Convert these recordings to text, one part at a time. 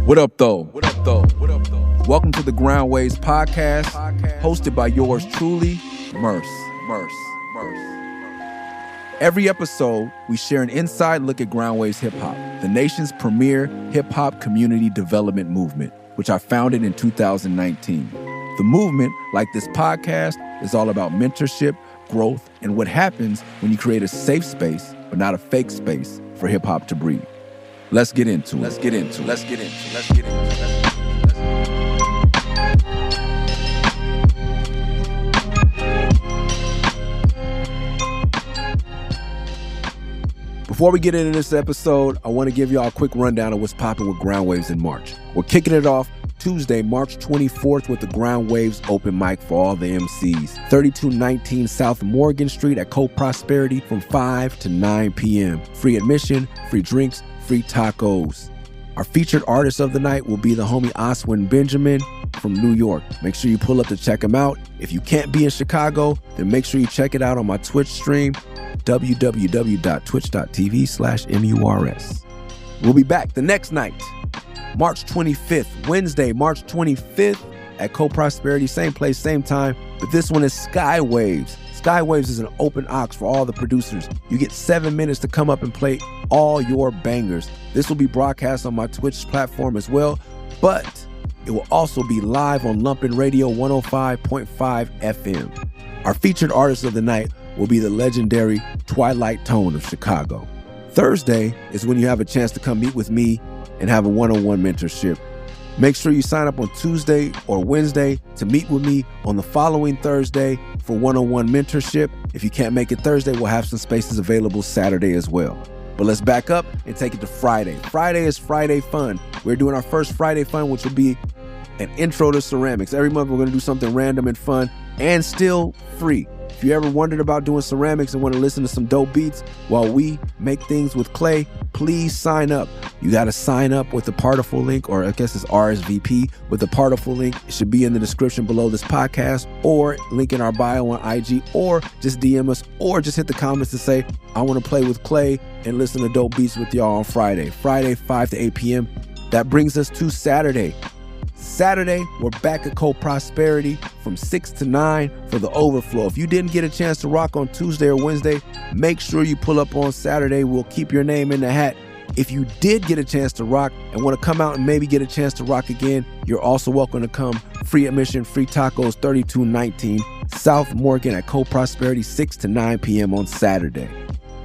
What up, though? Welcome to the Groundwaves Podcast, hosted by yours truly, Murs. Every episode, we share an inside look at Groundwaves Hip Hop, the nation's premier hip hop community development movement, which I founded in 2019. The movement, like this podcast, is all about mentorship, growth, and what happens when you create a safe space, but not a fake space, for hip hop to breathe. Let's get into it. Before we get into this episode, I want to give y'all a quick rundown of what's popping with Groundwaves in March. We're kicking it off Tuesday, March 24th with the Groundwaves open mic for all the MCs. 3219 South Morgan Street at Co-Prosperity from 5 to 9 p.m. Free admission, free drinks, free tacos. Our featured artist of the night will be the homie Oswin Benjamin from New York. Make sure you pull up to check him out. If you can't be in Chicago, then make sure you check it out on my Twitch stream, www.twitch.tv/MURS. We'll be back the next night, March 25th, Wednesday, March 25th at Co-Prosperity, same place, same time, but this one is Skywaves. Skywaves is an open aux for all the producers. You get 7 minutes to come up and play all your bangers. This will be broadcast on my Twitch platform as well, but it will also be live on Lumpin' Radio 105.5 FM. Our featured artist of the night will be the legendary Twilight Tone of Chicago. Thursday is when you have a chance to come meet with me and have a one-on-one mentorship. Make sure you sign up on Tuesday or Wednesday to meet with me on the following Thursday for one-on-one mentorship. If you can't make it Thursday, we'll have some spaces available Saturday as well. But let's back up and take it to Friday. Friday is Friday Fun. We're doing our first Friday Fun, which will be an intro to ceramics. Every month we're going to do something random and fun and still free. If you ever wondered about doing ceramics and want to listen to some dope beats while we make things with clay, please sign up. You got to sign up with the Particle link, or I guess it's RSVP with the Particle link. It should be in the description below this podcast, or link in our bio on IG, or just DM us, or just hit the comments to say, I want to play with clay and listen to dope beats with y'all on Friday. Friday, 5 to 8 p.m. That brings us to Saturday. Saturday, we're back at Co-Prosperity from 6 to 9 for the overflow. If you didn't get a chance to rock on Tuesday or Wednesday, make sure you pull up on Saturday. We'll keep your name in the hat. If you did get a chance to rock and want to come out and maybe get a chance to rock again, you're also welcome to come. Free admission, free tacos, 3219 South Morgan at Co-Prosperity, 6 to 9 p.m. on Saturday.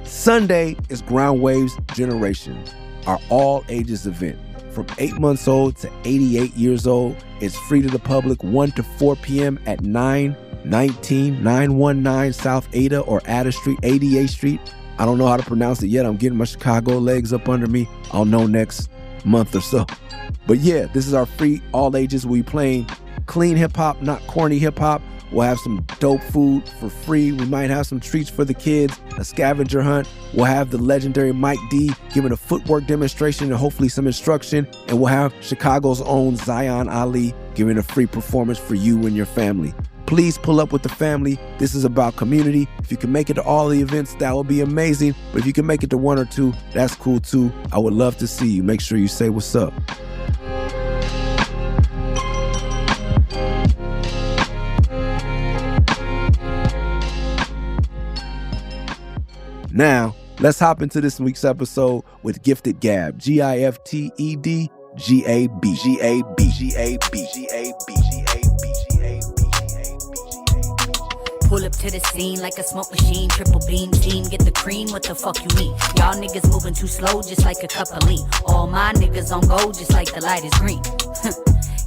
Sunday is Groundwaves Generation, our all ages event. From 8 months old to 88 years old. It's free to the public, 1 to 4 p.m. at 919 South Ada or Ada Street, 88th Street. I don't know how to pronounce it yet. I'm getting my Chicago legs up under me. I'll know next month or so. But yeah, this is our free all ages. We'll be playing clean hip hop, not corny hip hop. We'll have some dope food for free. We might have some treats for the kids, a scavenger hunt. We'll have the legendary Mike D giving a footwork demonstration and hopefully some instruction. And we'll have Chicago's own Zion Ali giving a free performance for you and your family. Please pull up with the family. This is about community. If you can make it to all the events, that would be amazing. But if you can make it to one or two, that's cool too. I would love to see you. Make sure you say what's up. Now, let's hop into this week's episode with Gifted Gab. Gifted Gab. Pull up to the scene like a smoke machine, triple beam team, get the cream, what the fuck you mean? Y'all niggas moving too slow, just like a cup of lean. All my niggas on gold, just like the light is green.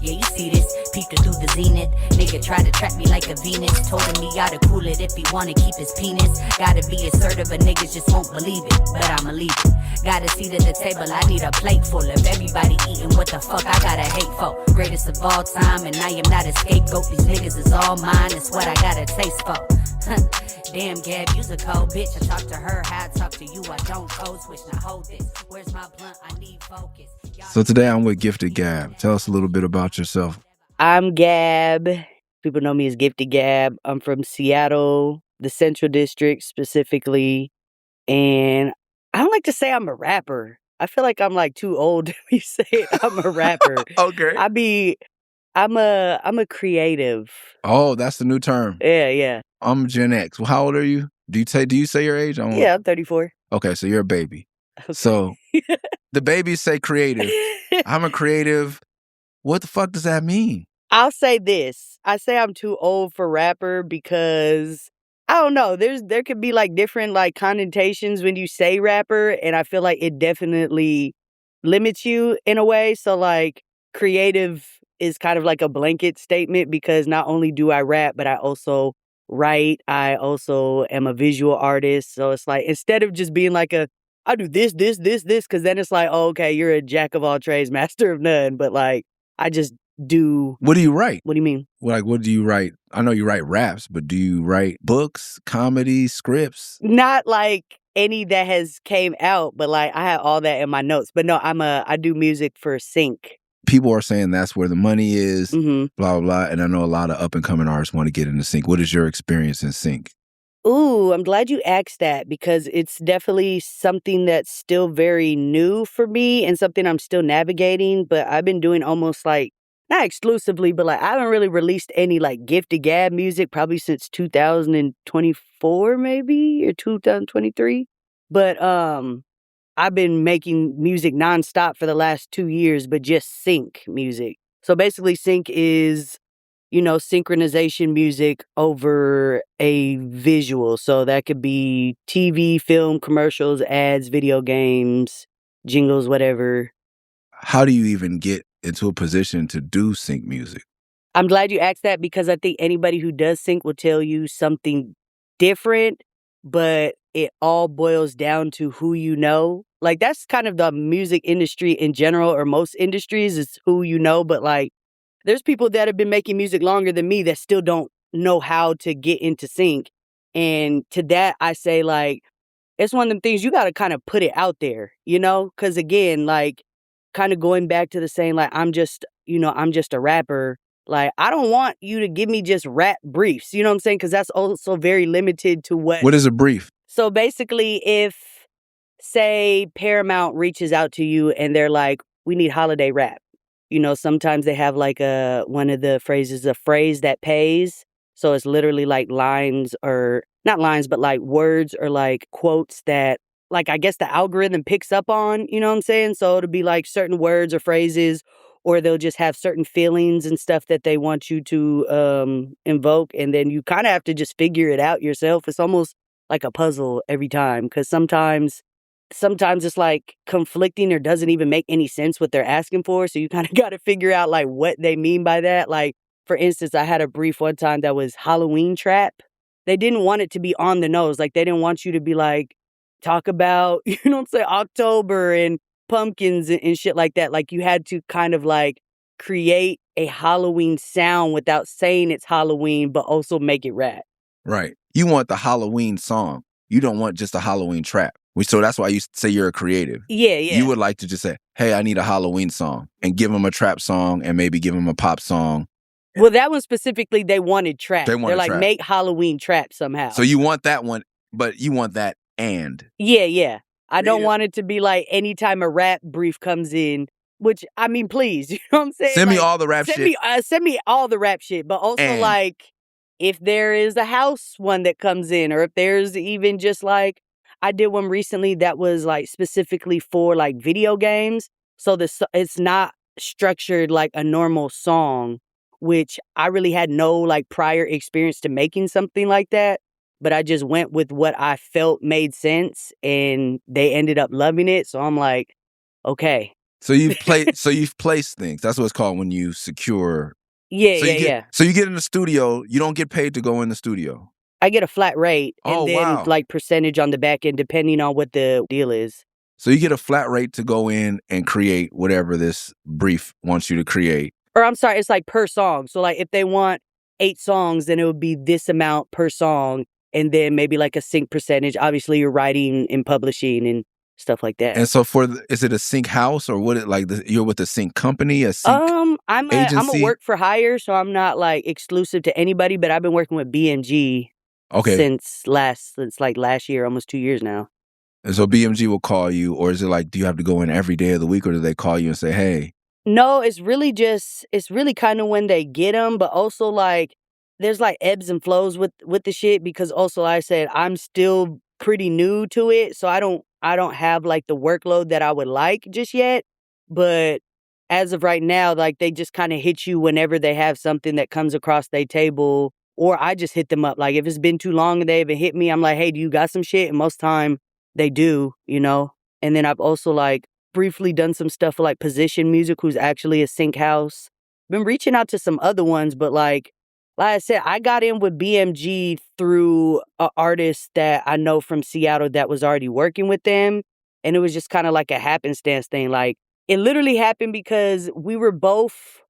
Yeah, you see this, peeped through the zenith. Nigga try to trap me like a Venus. Told him he gotta cool it if he wanna keep his penis. Gotta be assertive, but niggas just won't believe it. But I'ma leave it. Got a seat at the table, I need a plate full of everybody eating. What the fuck I gotta hate for? Greatest of all time, and I am not a scapegoat. These niggas is all mine, it's what I got a taste for. Damn, Gab, you's a cold bitch. I talk to her how I talk to you. I don't code switch, now hold this. Where's my blunt? I need focus. So today I'm with Gifted Gab. Tell us a little bit about yourself. I'm Gab. People know me as Gifted Gab. I'm from Seattle, the Central District specifically. And I don't like to say I'm a rapper. I feel like I'm like too old to be saying I'm a rapper. Okay. I'm a creative. Oh, that's the new term. Yeah. I'm Gen X. Well, how old are you? Do you say your age? Yeah, I'm 34. Okay, so you're a baby. Okay. So the babies say creative. I'm a creative. What the fuck does that mean? I'll say this. I say I'm too old for rapper because I don't know. There could be like different like connotations when you say rapper, and I feel like it definitely limits you in a way. So like creative is kind of like a blanket statement because not only do I rap, but I also write. I also am a visual artist. So it's like instead of just being like I do this, because then it's like, oh, okay, you're a jack of all trades, master of none. But like I just do. What do you write? What do you mean? Like, what do you write? I know you write raps, but do you write books, comedy, scripts? Not like any that has came out, but like I have all that in my notes. But no, I do music for sync. People are saying that's where the money is, Mm-hmm. blah, blah, blah. And I know a lot of up and coming artists want to get into sync. What is your experience in sync? Ooh, I'm glad you asked that because it's definitely something that's still very new for me and something I'm still navigating. But I've been doing almost like, not exclusively, but like I haven't really released any like Gifted Gab music probably since 2024 maybe or 2023. But I've been making music nonstop for the last 2 years, but just sync music. So basically sync is synchronization music over a visual. So that could be TV, film, commercials, ads, video games, jingles, whatever. How do you even get into a position to do sync music? I'm glad you asked that because I think anybody who does sync will tell you something different, but it all boils down to who you know. Like that's kind of the music industry in general, or most industries is who you know, but like there's people that have been making music longer than me that still don't know how to get into sync. And to that, I say, like, it's one of them things you got to kind of put it out there, Because again, like, kind of going back to the saying, like, I'm just a rapper. Like, I don't want you to give me just rap briefs, you know what I'm saying? Because that's also very limited to What is a brief? So basically, if, say, Paramount reaches out to you and they're like, we need holiday rap. Sometimes they have like one of the phrases, a phrase that pays. So it's literally like lines or not lines, but like words or like quotes that like I guess the algorithm picks up on, you know what I'm saying? So it'll be like certain words or phrases, or they'll just have certain feelings and stuff that they want you to invoke. And then you kind of have to just figure it out yourself. It's almost like a puzzle every time because sometimes it's like conflicting or doesn't even make any sense what they're asking for. So you kind of got to figure out like what they mean by that. Like, for instance, I had a brief one time that was Halloween trap. They didn't want it to be on the nose. Like, they didn't want you to be like, talk about, October and pumpkins and shit like that. Like, you had to kind of like create a Halloween sound without saying it's Halloween, but also make it rap. Right. You want the Halloween song. You don't want just a Halloween trap. So that's why you say you're a creative. Yeah. You would like to just say, hey, I need a Halloween song and give them a trap song and maybe give them a pop song. Well, that one specifically, they wanted trap. They're like, trap. Make Halloween trap somehow. So you want that one, but you want that and. Yeah. I don't want it to be like anytime a rap brief comes in, which, I mean, please, you know what I'm saying? Send me all the rap shit. Send me all the rap shit, but also and. like if there is a house one that comes in, or if there's even just like, I did one recently that was like specifically for like video games. So it's not structured like a normal song, which I really had no like prior experience to making something like that. But I just went with what I felt made sense and they ended up loving it. So I'm like, okay. So you've placed things. That's what it's called when you secure. Yeah. So you get in the studio, you don't get paid to go in the studio. I get a flat rate and then like percentage on the back end depending on what the deal is. So you get a flat rate to go in and create whatever this brief wants you to create. Or I'm sorry, it's like per song. So like if they want 8 songs, then it would be this amount per song. And then maybe like a sync percentage. Obviously you're writing and publishing and stuff like that. And so is it a sync house or what? You're with a sync company, a sync agency? I'm a work for hire, so I'm not like exclusive to anybody. But I've been working with BMG since last year, almost 2 years now. And so BMG will call you, or is it like, do you have to go in every day of the week, or do they call you and say, hey? No, it's really kind of when they get them, but also like there's like ebbs and flows with the shit because also like I said I'm still pretty new to it, so I don't have like the workload that I would like just yet. But as of right now, like they just kind of hit you whenever they have something that comes across their table, or I just hit them up. Like if it's been too long and they haven't hit me, I'm like, hey, do you got some shit? And most time they do, you know. And then I've also like briefly done some stuff for like Position Music, who's actually a sync house. Been reaching out to some other ones, but like I said, I got in with BMG through an artist that I know from Seattle that was already working with them. And it was just kind of like a happenstance thing. Like it literally happened because we were both,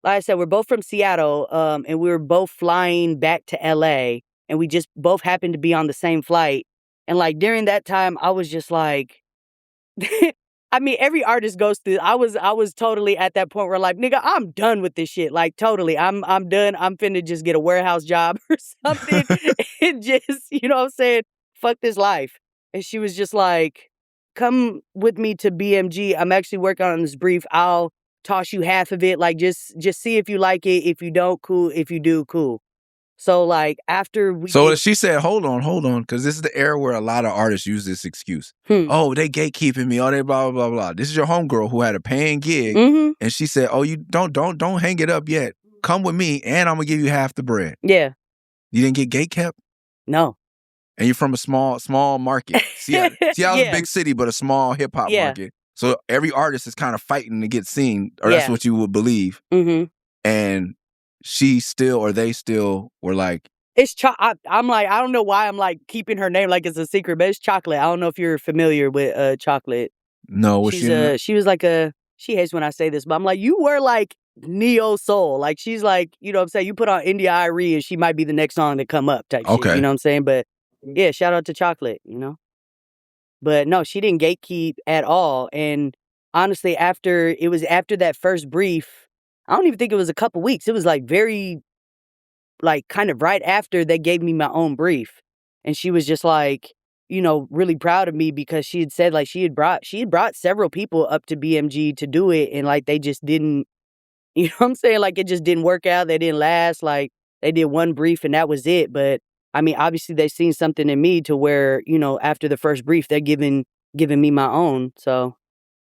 like I said, we're both from Seattle, and we were both flying back to LA, and we just both happened to be on the same flight. And like during that time, I was just like, I mean, every artist goes through. I was totally at that point where like, nigga, I'm done with this shit. Like totally, I'm done. I'm finna just get a warehouse job or something and just, you know what I'm saying, fuck this life. And she was just like, come with me to BMG. I'm actually working on this brief. I'll toss you half of it. Like just see if you like it. If you don't, cool. If you do, cool. So like after we So she said, hold on, because this is the era where a lot of artists use this excuse. Oh, they gatekeeping me. Oh, they blah, blah, blah, blah. This is your homegirl who had a paying gig. And she said, oh, you don't hang it up yet. Come with me and I'm going to give you half the bread. Yeah. You didn't get gatekept? No. And you're from a small market. Seattle's a big city, but a small hip hop market. So every artist is kind of fighting to get seen, or that's what you would believe. And she still, or they still were like, it's I'm like, I don't know why I'm like keeping her name like it's a secret, but it's Chocolate. I don't know if you're familiar with Chocolate. No, was she? She was like she hates when I say this, but I'm like, you were like neo soul. Like she's like, you know what I'm saying? You put on India Irie and she might be the next song to come up type shit. You know what I'm saying? But yeah, shout out to Chocolate, you know? But no, she didn't gatekeep at all. And honestly, after that first brief, I don't even think it was a couple weeks. It was like very, like kind of right after they gave me my own brief. And she was just like, you know, really proud of me because she had said like she had brought several people up to BMG to do it. And like, they just didn't, you know what I'm saying? Like it just didn't work out. They didn't last. Like they did one brief and that was it. But I mean, obviously they've seen something in me to where, you know, after the first brief, they're giving me my own. So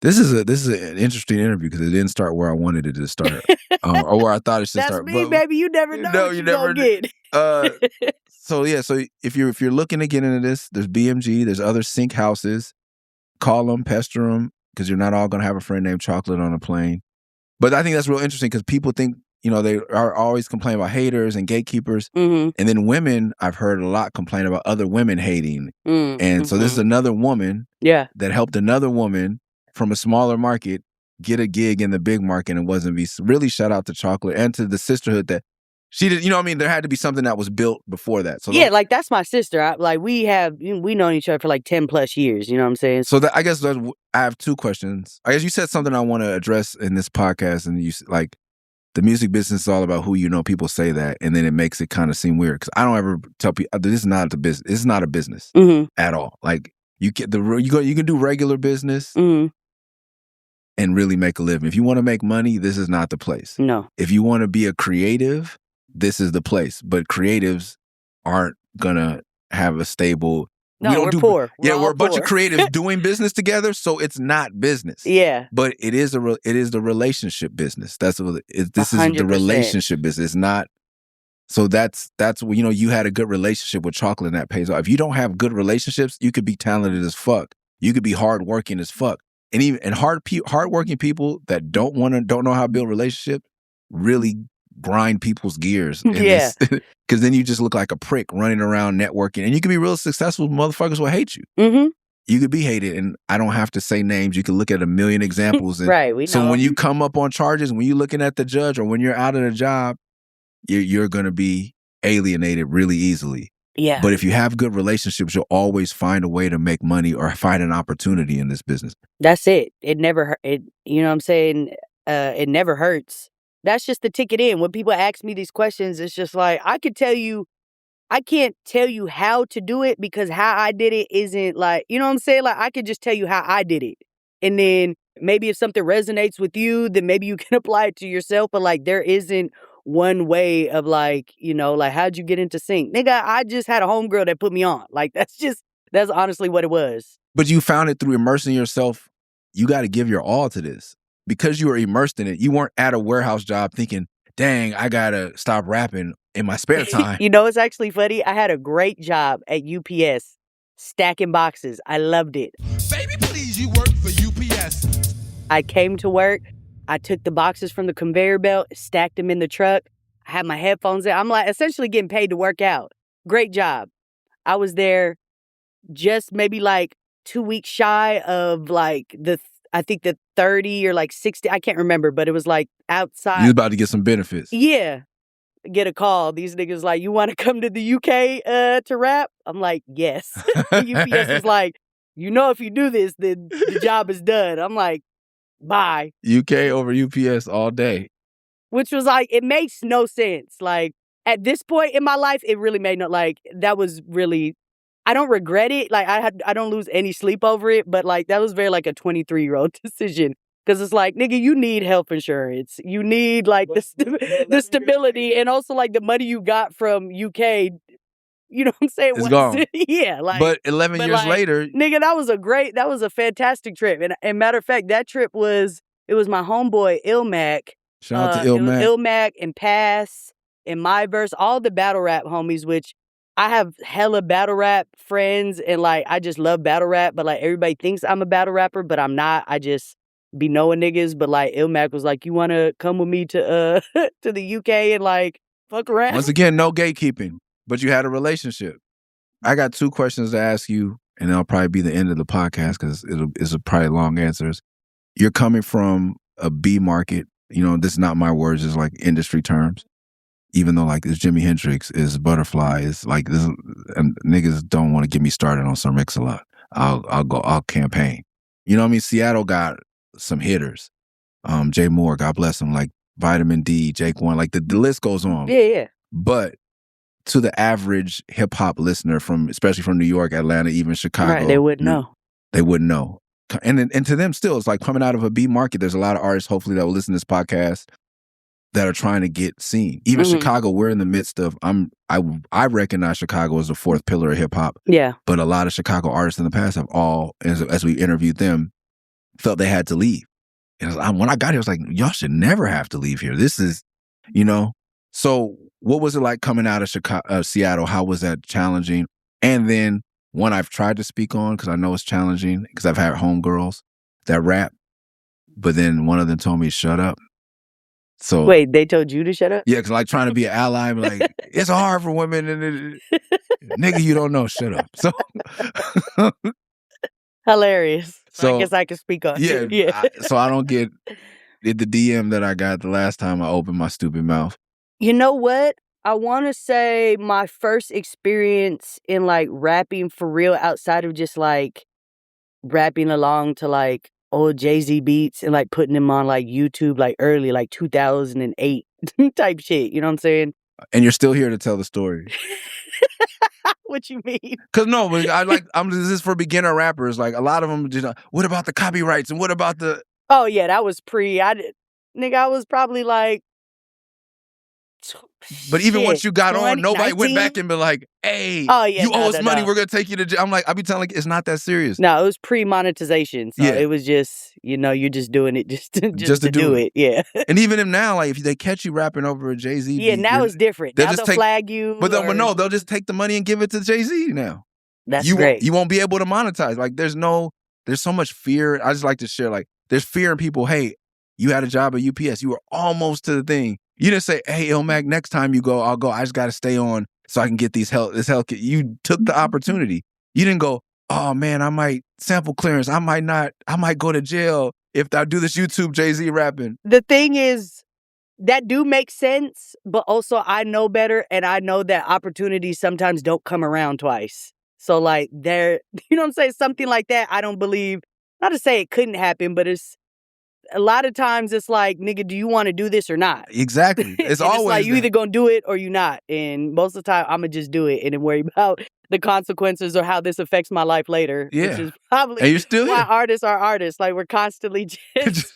this is an interesting interview because it didn't start where I wanted it to start, or where I thought it should start. That's me, baby. You never know. No, you never get. So if you're looking to get into this, there's BMG, there's other sync houses. Call them, pester them, because you're not all gonna have a friend named Chocolate on a plane. But I think that's real interesting because people think, you know, they are always complaining about haters and gatekeepers. And then women, I've heard a lot complain about other women hating. And so this is another woman that helped another woman from a smaller market get a gig in the big market and wasn't be. Really shout out to Chocolate and to the sisterhood that she did. You know what I mean? There had to be something that was built before that. So like that's my sister. We known each other for like 10 plus years. You know what I'm saying? So I guess I have two questions. I guess you said something I want to address in this podcast, and you like, the music business is all about who you know. People say that, and then it makes it kind of seem weird because I don't ever tell people this is not a business. This is not a business at all. Like you can do regular business and really make a living. If you want to make money, this is not the place. No. If you want to be a creative, this is the place. But creatives aren't gonna have a stable. No, we're poor. We're a bunch of creatives doing business together, so it's not business. Yeah, but it is the relationship business. This is 100%. The relationship business. It's not. So that's what, you know, you had a good relationship with Chocolate and that pays off. If you don't have good relationships, you could be talented as fuck. You could be hardworking as fuck, and hardworking people that don't know how to build relationships really grind people's gears. Because then you just look like a prick running around networking, and you can be real successful. Motherfuckers will hate you. You could be hated, and I don't have to say names. You can look at a million examples. And right. We know. So when you come up on charges, when you're looking at the judge, or when you're out of the job, you're going to be alienated really easily. Yeah. But if you have good relationships, you'll always find a way to make money or find an opportunity in this business. That's it. It never. You know what I'm saying? It never hurts. That's just the ticket in. When people ask me these questions, it's just like, I could tell you I can't tell you how to do it because how I did it isn't like, you know what I'm saying? Like, I could just tell you how I did it. And then maybe if something resonates with you, then maybe you can apply it to yourself. But like, there isn't one way of like, like, how'd you get into sync? Nigga, I just had a homegirl that put me on. Like, that's honestly what it was. But you found it through immersing yourself. You got to give your all to this. Because you were immersed in it, you weren't at a warehouse job thinking, dang, I got to stop rapping in my spare time. It's actually funny. I had a great job at UPS stacking boxes. I loved it. Baby, please, you work for UPS. I came to work. I took the boxes from the conveyor belt, stacked them in the truck. I had my headphones in. I'm like essentially getting paid to work out. Great job. I was there just maybe like 2 weeks shy of like I think the 30 or like 60. I can't remember, but it was like outside. You was about to get some benefits. Yeah. Get a call. These niggas like, you want to come to the UK to rap? I'm like, yes. UPS is like, if you do this, then the job is done. I'm like, bye. UK over UPS all day. Which was like, it makes no sense. Like, at this point in my life, it really made no, like, that was really, I don't regret it. Like, I don't lose any sleep over it. But like, that was very like a 23-year-old decision. Because it's like, nigga, you need health insurance. You need like the stability and also like the money you got from UK. You know what I'm saying? It's gone. Yeah. Like, but 11 years later. Nigga, that was a fantastic trip. And matter of fact, that trip was my homeboy, Ilmac. Shout out to Ilmac. Ilmac and Pass and My Verse, all the battle rap homies, which I have hella battle rap friends. And like, I just love battle rap. But like, everybody thinks I'm a battle rapper, but I'm not. I just be knowing niggas. But like, Ilmac was like, you want to come with me to to the UK and like fuck around? Once again, no gatekeeping, but you had a relationship. I got 2 questions to ask you, and it'll probably be the end of the podcast because it's probably long answers. You're coming from a B market. This is not my words. It's like industry terms. Even though like it's Jimi Hendrix, is Butterfly, is like this, and niggas don't want to get me started on some Mix-a-Lot. I'll campaign. You know what I mean? Seattle got some hitters. Jay Moore, God bless him, like Vitamin D, Jake One, like the list goes on. Yeah. But to the average hip hop listener especially from New York, Atlanta, even Chicago, right, they wouldn't know. They wouldn't know. And to them still, it's like coming out of a B market. There's a lot of artists, hopefully, that will listen to this podcast that are trying to get seen. Even Chicago, we're in the midst of, I recognize Chicago as the 4th pillar of hip hop. Yeah. But a lot of Chicago artists in the past have all, as we interviewed them, felt they had to leave. And when I got here, I was like, y'all should never have to leave here. This is, So what was it like coming out of Seattle? How was that challenging? And then one I've tried to speak on because I know it's challenging because I've had homegirls that rap, but then one of them told me, shut up. So wait, they told you to shut up? Yeah, because like trying to be an ally, like, it's hard for women. And nigga, you don't know, shut up. So hilarious. So I guess I can speak on it. Yeah. So I don't get the DM that I got the last time I opened my stupid mouth. You know what? I want to say my first experience in like rapping for real outside of just like rapping along to like old Jay-Z beats and like putting them on like YouTube like early, like 2008 type shit. You know what I'm saying? And you're still here to tell the story. What you mean? Because no, but this is for beginner rappers. Like a lot of them just, what about the copyrights and what about the... Oh yeah, that was I was probably like... But even once you got on, nobody 19? went back and be like, hey, you owe us money, we're going to take you to jail. I'm like, I be telling like, it's not that serious. No, it was pre-monetization. So it was just, you're just doing it just to do it. Yeah. And even if now, like, if they catch you rapping over a Jay-Z beat, now it's different. Now they'll flag you. But they'll just take the money and give it to Jay-Z now. That's great. You won't be able to monetize. Like, there's so much fear. I just like to share, like, there's fear in people. Hey, you had a job at UPS. You were almost to the thing. You didn't say, hey, Ilmac, next time you go, I'll go. I just got to stay on so I can get this health. You took the opportunity. You didn't go, oh, man, I might sample clearance. I might go to jail if I do this YouTube Jay-Z rapping. The thing is, that do make sense, but also I know better, and I know that opportunities sometimes don't come around twice. So, like, you know what I'm saying? Something like that, I don't believe, not to say it couldn't happen, but a lot of times it's like, nigga, do you want to do this or not? Exactly. It's And always like you that. either gonna do it or you not. And most of the time, I'm gonna just do it and then worry about the consequences or how this affects my life later. Yeah. Which is probably And you're still why here. artists are artists. Like we're constantly just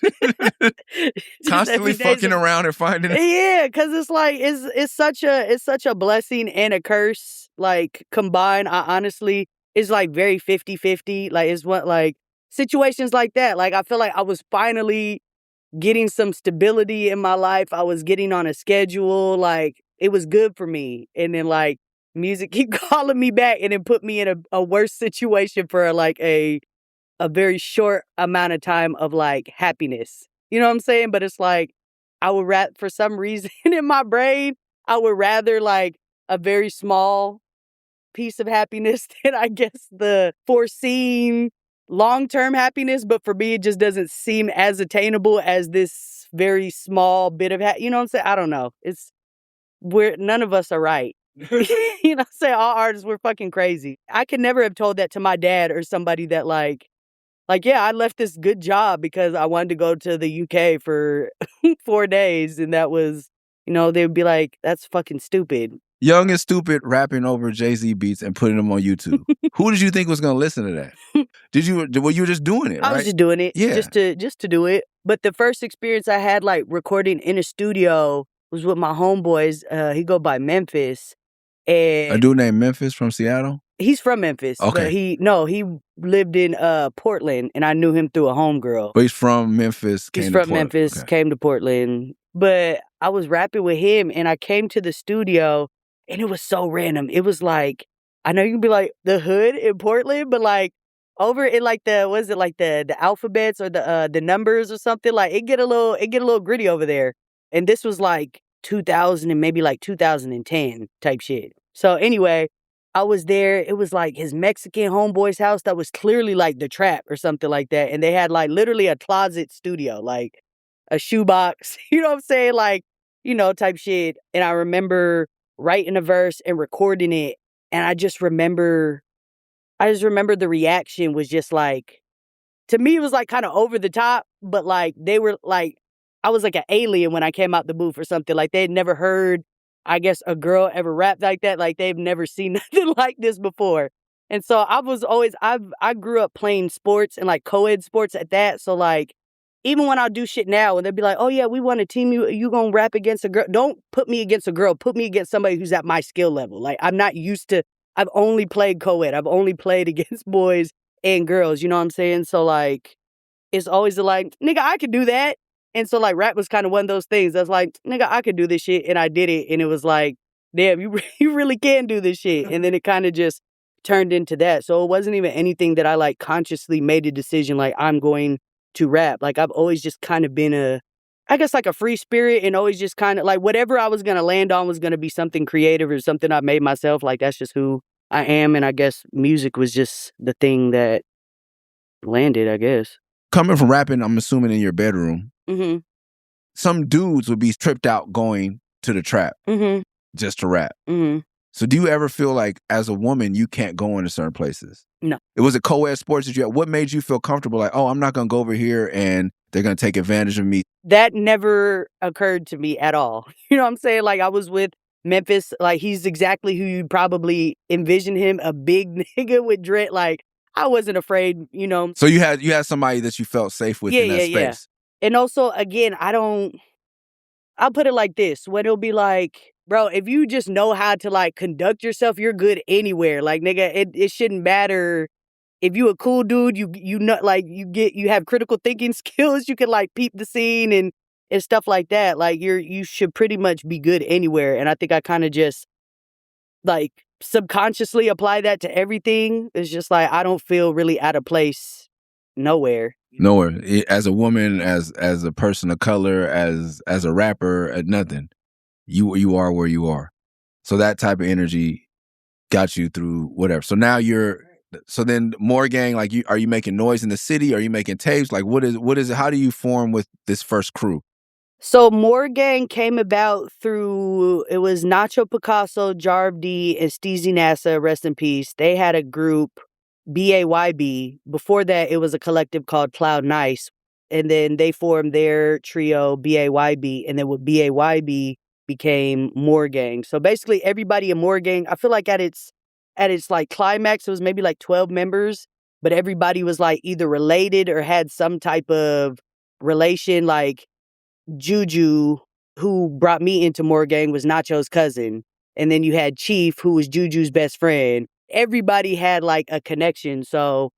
Constantly every day's fucking around and finding it. Yeah, because it's like it's such a blessing and a curse. Like combined, I honestly it's like very 50-50. Like it's what like situations like that. Like I feel like I was finally getting some stability in my life. I was getting on a schedule. Like it was good for me. And then like music keep calling me back and then put me in a worse situation for like a very short amount of time of like happiness. You know what I'm saying? But it's like I would for some reason in my brain, I would rather like a very small piece of happiness than I guess the foreseen long-term happiness. But for me, it just doesn't seem as attainable as this very small bit of you know what I'm saying? I don't know. None of us are right. You know what I'm saying? All artists, we're fucking crazy. I could never have told that to my dad or somebody that like, yeah, I left this good job because I wanted to go to the UK for 4 days. And that was, they would be like, that's fucking stupid. Young and Stupid rapping over Jay-Z beats and putting them on YouTube. Who did you think was going to listen to that? Were you just doing it, right? I was just doing it. Yeah. Just to do it. But the first experience I had like recording in a studio was with my homeboys. He go by Memphis. And a dude named Memphis from Seattle? He's from Memphis. Okay. But he lived in Portland, and I knew him through a homegirl. But he's from Memphis. Memphis, okay. Came to Portland. But I was rapping with him, and I came to the studio, and it was so random. It was like, I know you can be like the hood in Portland, but like over in like the alphabets or the numbers or something, like it get a little gritty over there. And this was like 2000 and maybe like 2010 type shit. So anyway, I was there. It was like his Mexican homeboy's house that was clearly like the trap or something like that. And they had like literally a closet studio, like a shoebox, you know what I'm saying? Like, type shit. And I remember writing a verse and recording it. And I just remember the reaction was just like, to me, it was like kind of over the top, but like they were like, I was like an alien when I came out the booth or something. Like they had never heard, I guess, a girl ever rap like that. Like they've never seen nothing like this before. And so I grew up playing sports and like co-ed sports at that. So like, even when I do shit now and they'll be like, oh yeah, we want to team you gonna rap against a girl. Don't put me against a girl. Put me against somebody who's at my skill level. Like I'm not used to, I've only played co-ed. I've only played against boys and girls. You know what I'm saying? So like, it's always like, nigga, I could do that. And so, like, rap was kind of one of those things that's like, nigga, I could do this shit. And I did it. And it was like, damn, you really can do this shit. And then it kind of just turned into that. So it wasn't even anything that I, like, consciously made a decision, like, I'm going to rap. Like, I've always just kind of been like a free spirit and always just kind of, like, whatever I was going to land on was going to be something creative or something I made myself. Like, that's just who I am. And I guess music was just the thing that landed, I guess. Coming from rapping, I'm assuming in your bedroom, Mm-hmm. some dudes would be tripped out going to the trap just to rap. Mm-hmm. So do you ever feel like as a woman, you can't go into certain places? No. It was a co-ed sports that you had. What made you feel comfortable? Like, oh, I'm not going to go over here and they're going to take advantage of me. That never occurred to me at all. You know what I'm saying? Like I was with Memphis, like he's exactly who you'd probably envision him, a big nigga with dread. Like I wasn't afraid, So you had somebody that you felt safe with in that space. Yeah. And also, again, I'll put it like this. When it'll be like, bro, if you just know how to like conduct yourself, you're good anywhere. Like, nigga, it shouldn't matter. If you a cool dude, you know, like you have critical thinking skills, you can like peep the scene and stuff like that. Like you should pretty much be good anywhere. And I think I kind of just like subconsciously apply that to everything. It's just like I don't feel really out of place nowhere. Nowhere. As a woman, as a person of color, as a rapper, nothing. You are where you are. So that type of energy got you through whatever. So now so then More Gang, like are you making noise in the city? Are you making tapes? Like what is it? How do you form with this first crew? So More Gang came about through, it was Nacho Picasso, Jarv D, and Steezy NASA, rest in peace. They had a group, BAYB. Before that, it was a collective called Cloud Nice. And then they formed their trio, BAYB. And then with BAYB became More Gang. So basically everybody in More Gang, I feel like at its like climax, it was maybe like 12 members, but everybody was like either related or had some type of relation. Like Juju, who brought me into More Gang, was Nacho's cousin. And then you had Chief, who was Juju's best friend. Everybody had like a connection. So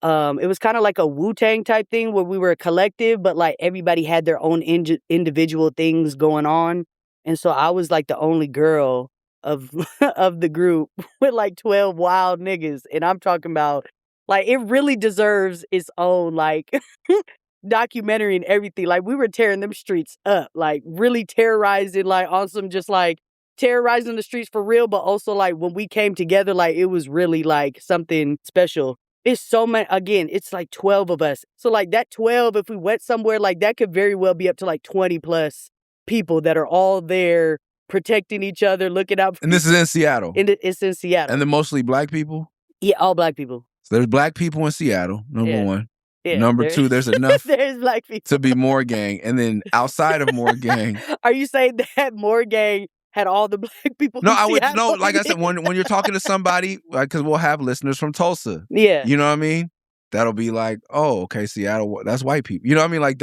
it was kind of like a Wu-Tang type thing where we were a collective, but like everybody had their own individual things going on. And so I was like the only girl of of the group with like 12 wild niggas. And I'm talking about like it really deserves its own like documentary and everything. Like we were tearing them streets up, like really terrorizing, like on some just like terrorizing the streets for real. But also like when we came together, like it was really like something special. It's so many, again, it's like 12 of us. So like that 12, if we went somewhere, like that could very well be up to like 20 plus people that are all there protecting each other, looking out. And this is in Seattle. It's in Seattle. And they're mostly black people? Yeah, all black people. So there's black people in Seattle, number one. Yeah, number two, there's enough there's black people to be More Gang. And then outside of More Gang. Are you saying that More Gang had all the black people? No, like I said, when you're talking to somebody, like, because we'll have listeners from Tulsa. Yeah. You know what I mean? That'll be like, oh, okay, Seattle, that's white people. You know what I mean? Like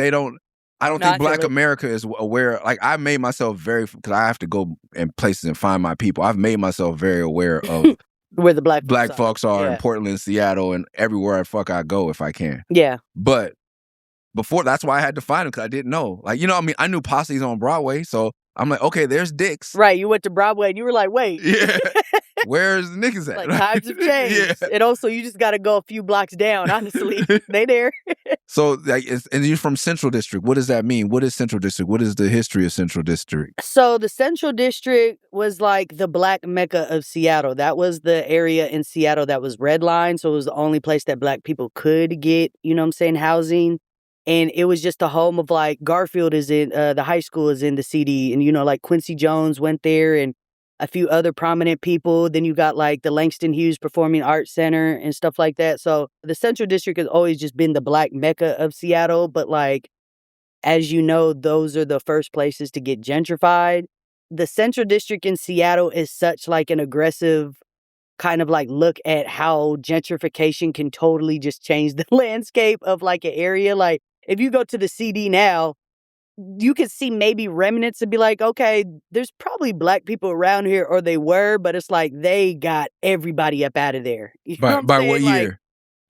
I don't think Black America is aware. Like I made myself because I have to go in places and find my people. I've made myself very aware of where the black folks are in Portland, Seattle, and everywhere I go if I can. Yeah. But before, that's why I had to find them because I didn't know. Like, you know what I mean? I knew Posse's on Broadway, so I'm like, okay, there's Dicks. Right, you went to Broadway and you were like, wait. Yeah. Where's the niggas at? Like, times have changed. Yeah. And also, you just got to go a few blocks down, honestly. They there. So, like, and you're from Central District. What does that mean? What is Central District? What is the history of Central District? So, the Central District was like the black mecca of Seattle. That was the area in Seattle that was redlined. So, it was the only place that black people could get, you know what I'm saying, housing. And it was just the home of like Garfield is in, the high school is in the CD. And, you know, like Quincy Jones went there and a few other prominent people. Then you got like the Langston Hughes Performing Arts Center and stuff like that. So the Central District has always just been the black mecca of Seattle. But like, as you know, those are the first places to get gentrified. The Central District in Seattle is such like an aggressive kind of like look at how gentrification can totally just change the landscape of like an area. Like if you go to the CD now, you could see maybe remnants and be like, okay, there's probably black people around here, or they were, but it's like they got everybody up out of there. You know By what year? Like,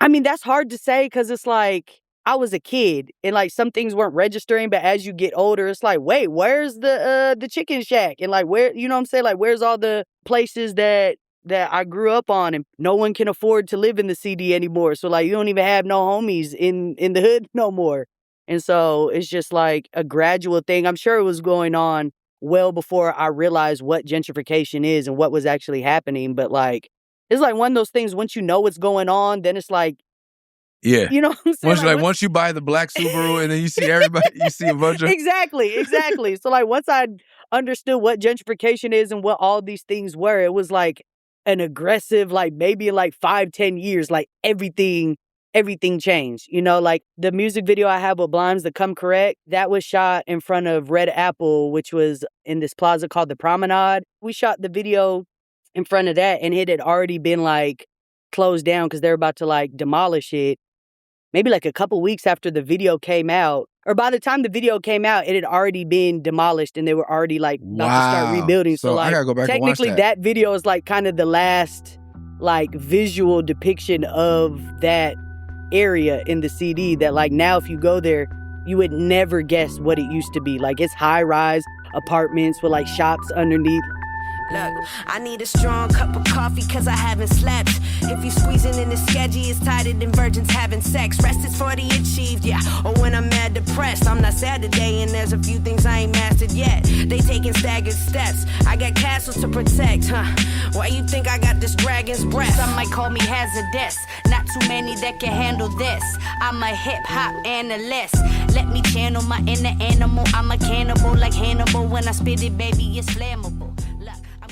I mean, that's hard to say because it's like I was a kid and like some things weren't registering, but as you get older, it's like, wait, where's the chicken shack? And like where, you know what I'm saying? Like where's all the places that I grew up on, and no one can afford to live in the CD anymore. So like you don't even have no homies in the hood no more. And so it's just like a gradual thing. I'm sure it was going on well before I realized what gentrification is and what was actually happening. But like, it's like one of those things, once you know what's going on, then it's like, yeah. You know what I'm saying? Once you buy the black Subaru and then you see everybody, you see a bunch of... Exactly. So like once I understood what gentrification is and what all these things were, it was like an aggressive, like maybe in like 5-10 years, like everything changed. You know, like the music video I have with Blimes, the Come Correct, that was shot in front of Red Apple, which was in this plaza called the Promenade. We shot the video in front of that and it had already been like closed down because they're about to like demolish it. Maybe like a couple weeks after the video came out, or by the time the video came out, it had already been demolished and they were already like about to start rebuilding. So like I gotta go back technically and watch that video is like kind of the last like visual depiction of that area in the CD that like now if you go there, you would never guess what it used to be. Like it's high-rise apartments with like shops underneath. Look, I need a strong cup of coffee cause I haven't slept. If you squeezing in the sketchy, it's tighter than virgins having sex. Rest is for the achieved, yeah. Or when I'm mad depressed, I'm not sad today and there's a few things I ain't mastered yet. They taking staggered steps. I got castles to protect, huh? Why you think I got this dragon's breath? Some might call me hazardous. Not too many that can handle this. I'm a hip-hop analyst. Let me channel my inner animal. I'm a cannibal like Hannibal. When I spit it, baby, it's flammable.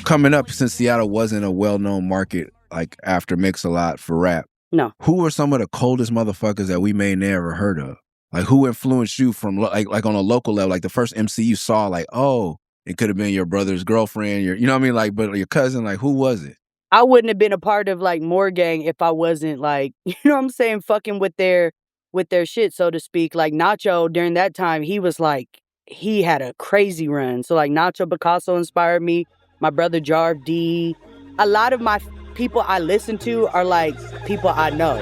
Coming up, since Seattle wasn't a well-known market like after Mix-a-Lot for rap, no. Who were some of the coldest motherfuckers that we may never heard of? Like, who influenced you from, like on a local level? Like, the first MC you saw, like, oh, it could have been your brother's girlfriend, you know what I mean? Like, but your cousin, like, who was it? I wouldn't have been a part of, like, Moore Gang if I wasn't, like, you know what I'm saying, fucking with their shit, so to speak. Like, Nacho, during that time, he was, like, he had a crazy run. So, like, Nacho Picasso inspired me. My brother Jarv D. A lot of my people I listen to are, like, people I know.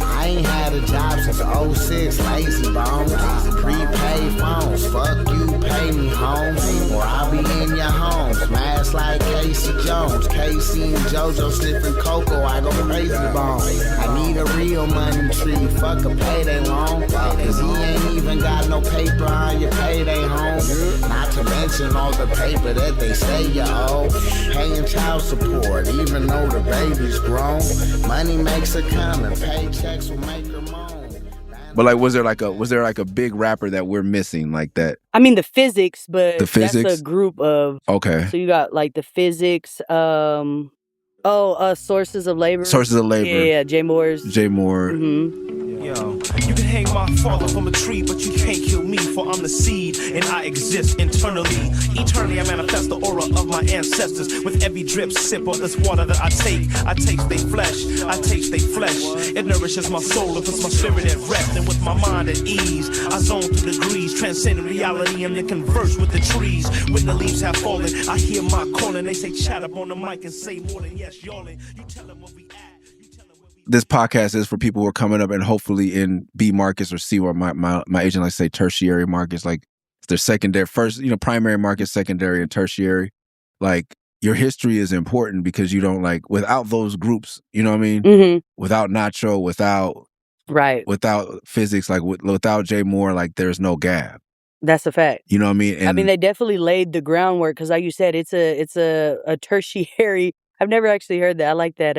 I ain't had a job since 06, lazy bones. Prepaid phones, fuck you, pay me home. Or I'll be in your home, smash like Casey Jones. Casey and JoJo sniffing cocoa, I go crazy bone. I need a real money tree, fuck a payday loan. Cause he ain't even got no paper on your payday home. Not to mention all the paper that they say you owe. Paying child support, even though the baby's grown. Money makes a coming, paychecks will make her moan. But like, was there like a big rapper that we're missing like that? I mean, the Physics, but The Physics? that's a group of. Okay. So you got like the Physics. Sources of Labor. Sources of Labor. Yeah, Jay Murs. Jay Moore. Yo, you can hang my father from a tree, but you can't kill me, for I'm the seed, and I exist internally. Eternally, I manifest the aura of my ancestors. With every drip, sip of this water that I taste they flesh. I taste they flesh. It nourishes my soul, it puts my spirit at rest. And with my mind at ease, I zone through degrees, transcending reality and then converse with the trees. When the leaves have fallen, I hear my calling. They say chat up on the mic and say more than yes, y'allin'. You tell them where we at. This podcast is for people who are coming up and hopefully in B markets or C, or my agent likes to say tertiary markets, like their secondary, first, primary market, secondary, and tertiary. Like, your history is important because you don't, like, without those groups, you know what I mean? Mm-hmm. Without Nacho, without Physics, like without Jay Moore, like there's no Gab. That's a fact. You know what I mean? And they definitely laid the groundwork because, like you said, it's a tertiary. I've never actually heard that. I like that.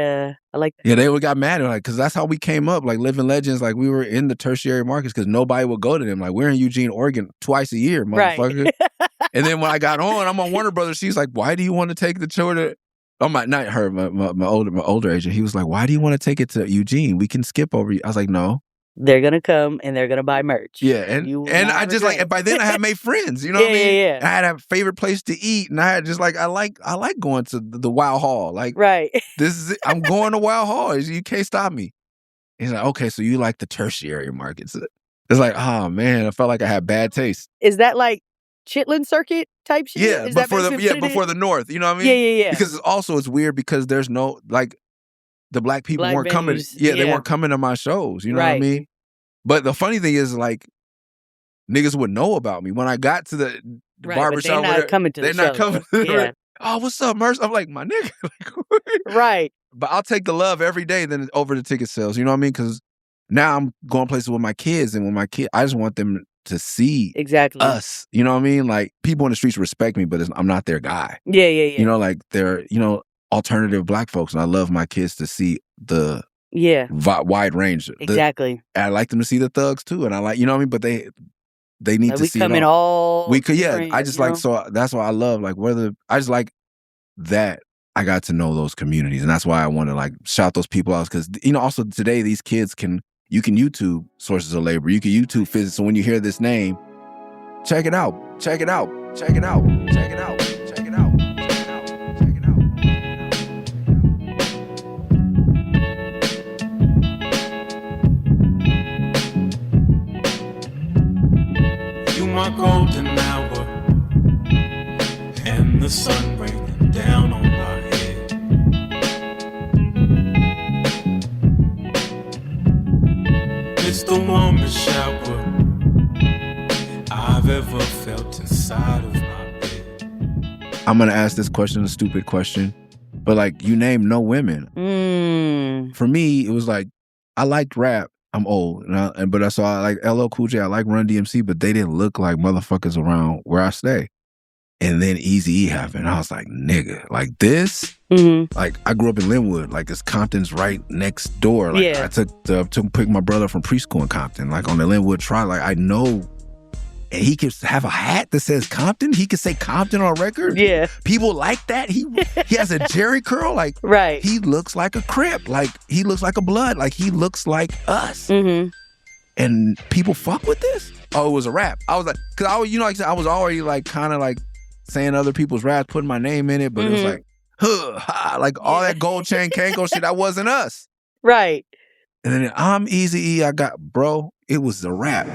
Yeah, they got mad, like, because that's how we came up. Like, Living Legends, like, we were in the tertiary markets because nobody would go to them. Like, we're in Eugene, Oregon twice a year, motherfucker. Right. And then when I got on, I'm on Warner Brothers. She's like, why do you want to take the children? Oh, not her, my older agent. He was like, why do you want to take it to Eugene? We can skip over. I was like, no. They're going to come and they're going to buy merch. Yeah, and I just like, and by then I had made friends, you know what I mean? Yeah. I had a favorite place to eat, and I had just like, I like going to the Wow Hall. Like, right. This is it. I'm going to Wow Hall. You can't stop me. He's like, okay, so you like the tertiary markets. It's like, oh man, I felt like I had bad taste. Is that like Chitlin Circuit type shit? Yeah, Is before the North, you know what I mean? Yeah. Because it's weird because there's no, like, the black people weren't venues, coming. Yeah, they weren't coming to my shows, you know what I mean? But the funny thing is, like, niggas would know about me when I got to the barbershop. They're not coming to the show. They're not coming. Yeah. Oh, what's up, Murs? I'm like, my nigga. Right. But I'll take the love every day than over the ticket sales. You know what I mean? Because now I'm going places with my kids, and I just want them to see us. You know what I mean? Like, people in the streets respect me, but I'm not their guy. Yeah. You know, like, they're, alternative black folks, and I love my kids to see the wide range. Exactly. I like them to see the thugs too, and I like, you know what I mean. But they need to see. We come in all. We could, yeah. I just like, so that's why I love, like, I just like that I got to know those communities, and that's why I want to, like, shout those people out, because also today these kids you can YouTube Sources of Labor, you can YouTube Physics. So when you hear this name, check it out. Check it out. Check it out. Check it out. Check it out. My golden hour and the sun raining down on my head. It's the warmest shower I've ever felt inside of my bed. I'm gonna ask this question, a stupid question, but, like, you name no women. For me, it was like, I liked rap. I'm old, but I saw, like, LL Cool J, I like Run DMC, but they didn't look like motherfuckers around where I stay. And then Eazy-E happened. I was like, nigga, like this? Like, I grew up in Linwood. Like, it's Compton's right next door. Like, I took pick my brother from preschool in Compton, like, on the Linwood Trial. Like, I know. And he could have a hat that says Compton. He could say Compton on record. Yeah. People like that. He has a Jerry curl. Like, He looks like a Crip. Like, he looks like a Blood. Like, he looks like us. And and people fuck with this? Oh, it was a rap. I was like, cause I was, like I said, I was already like kind of like saying other people's raps, putting my name in it, but it was like, huh, ha, like all that Gold Chain Kanko shit, that wasn't us. Right. And then I'm Eazy-E, I got, bro, it was a rap.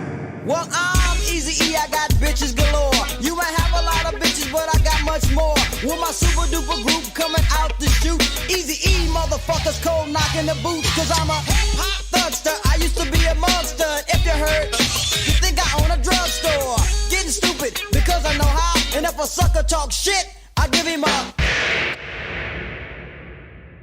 Well, I'm Eazy-E, I got bitches galore. You might have a lot of bitches, but I got much more. With my super duper group coming out to shoot. Eazy-E, motherfuckers cold knocking the boots. Cause I'm a hip-hop thugster, I used to be a monster. If you heard, you think I own a drugstore. Getting stupid, because I know how. And if a sucker talk shit, I give him up.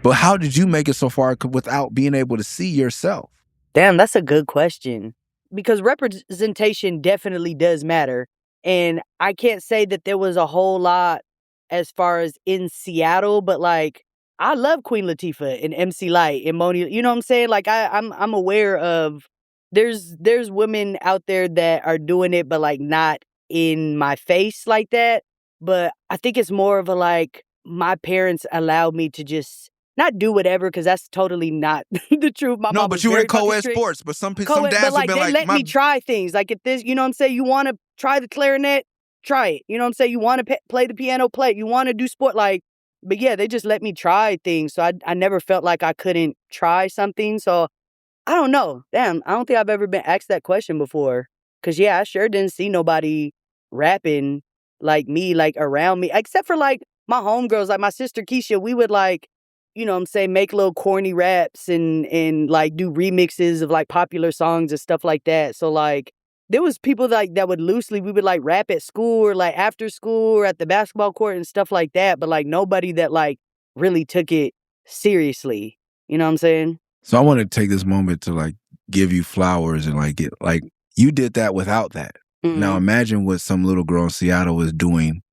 But how did you make it so far without being able to see yourself? Damn, that's a good question. Because representation definitely does matter. And I can't say that there was a whole lot as far as in Seattle, but like, I love Queen Latifah and MC Lyte and Moni. You know what I'm saying? Like, I'm aware of there's women out there that are doing it, but like not in my face like that. But I think it's more of a like, my parents allowed me to just not do whatever, because that's totally not the truth. My mom but you were in co-ed sports, but some dads but have like, been they like, let me try things. Like, if this, you know what I'm saying, you want to try the clarinet, try it. You know what I'm saying? You want to play the piano, play it. You want to do sport, like, but yeah, they just let me try things. So I never felt like I couldn't try something. So I don't know. Damn, I don't think I've ever been asked that question before. Because yeah, I sure didn't see nobody rapping like me, like around me, except for like my homegirls, like my sister Keisha. We would like, you know what I'm saying, make little corny raps and like do remixes of like popular songs and stuff like that. So like there was people like that would loosely, we would like rap at school or like after school or at the basketball court and stuff like that. But like nobody that like really took it seriously. You know what I'm saying? So I want to take this moment to like give you flowers and like get like, you did that without that. Mm-hmm. Now imagine what some little girl in Seattle was doing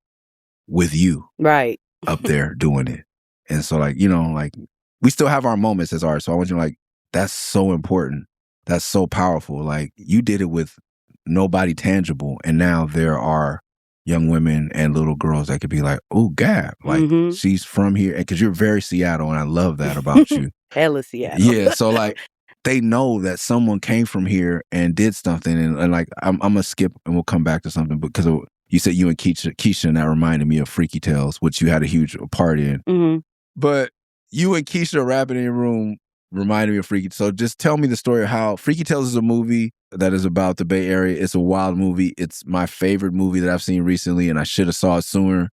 with you. Right. Up there doing it. And so like, you know, like we still have our moments as artists. So I want you to like, that's so important. That's so powerful. Like you did it with nobody tangible. And now there are young women and little girls that could be like, oh, Gab, like she's from here. And cause you're very Seattle and I love that about you. Hella Seattle. Yeah. So like they know that someone came from here and did something. And like, I'm going to skip and we'll come back to something because you said you and Keisha, and that reminded me of Freaky Tales, which you had a huge part in. Mm-hmm. But you and Keisha rapping in your room reminded me of Freaky. So just tell me the story of how Freaky Tales is a movie that is about the Bay Area. It's a wild movie. It's my favorite movie that I've seen recently, and I should have saw it sooner.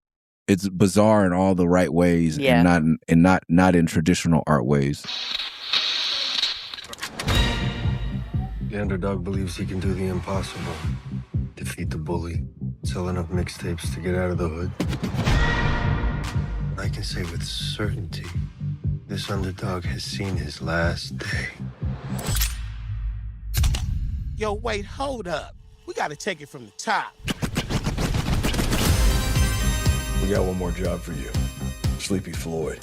It's bizarre in all the right ways, and not in traditional art ways. The underdog believes he can do the impossible. Defeat the bully, sell enough mixtapes to get out of the hood. I can say with certainty, this underdog has seen his last day. Yo, wait, hold up. We gotta take it from the top. We got one more job for you. Sleepy Floyd.